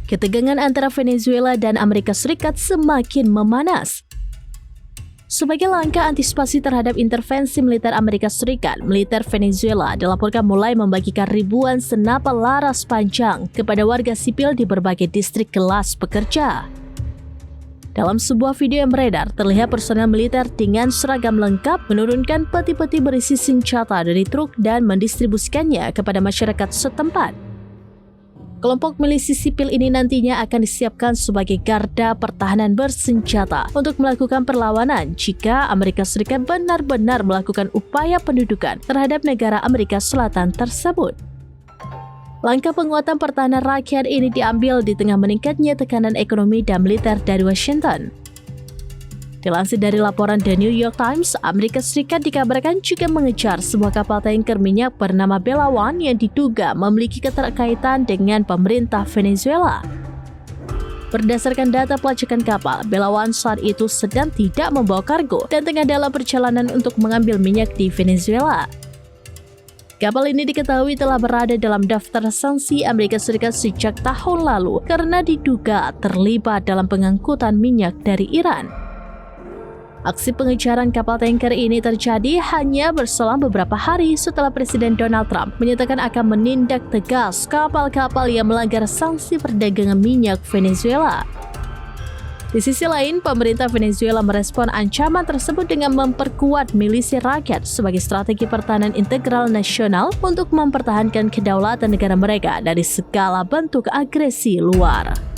ketegangan antara Venezuela dan Amerika Serikat semakin memanas. Sebagai langkah antisipasi terhadap intervensi militer Amerika Serikat, militer Venezuela dilaporkan mulai membagikan ribuan senapan laras panjang kepada warga sipil di berbagai distrik kelas pekerja. Dalam sebuah video yang beredar, terlihat personel militer dengan seragam lengkap menurunkan peti-peti berisi senjata dari truk dan mendistribusikannya kepada masyarakat setempat. Kelompok milisi sipil ini nantinya akan disiapkan sebagai garda pertahanan bersenjata untuk melakukan perlawanan jika Amerika Serikat benar-benar melakukan upaya pendudukan terhadap negara Amerika Selatan tersebut. Langkah penguatan pertahanan rakyat ini diambil di tengah meningkatnya tekanan ekonomi dan militer dari Washington. Dilansir dari laporan The New York Times, Amerika Serikat dikabarkan juga mengejar sebuah kapal tanker minyak bernama Belawan yang diduga memiliki keterkaitan dengan pemerintah Venezuela. Berdasarkan data pelacakan kapal, Belawan saat itu sedang tidak membawa kargo dan tengah dalam perjalanan untuk mengambil minyak di Venezuela. Kapal ini diketahui telah berada dalam daftar sanksi Amerika Serikat sejak tahun lalu karena diduga terlibat dalam pengangkutan minyak dari Iran. Aksi pengejaran kapal tanker ini terjadi hanya berselang beberapa hari setelah Presiden Donald Trump menyatakan akan menindak tegas kapal-kapal yang melanggar sanksi perdagangan minyak Venezuela. Di sisi lain, pemerintah Venezuela merespon ancaman tersebut dengan memperkuat milisi rakyat sebagai strategi pertahanan integral nasional untuk mempertahankan kedaulatan negara mereka dari segala bentuk agresi luar.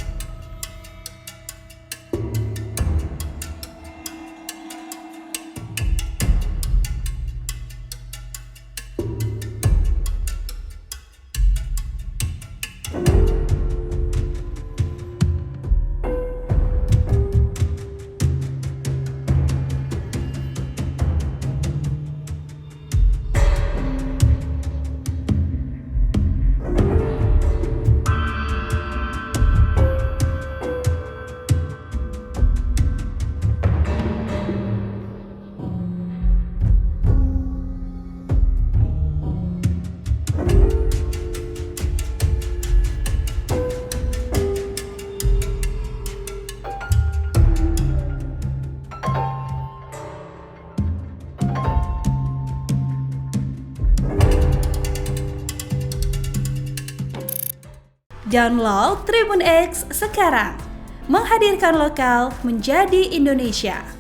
Download Tribun X sekarang, menghadirkan lokal menjadi Indonesia.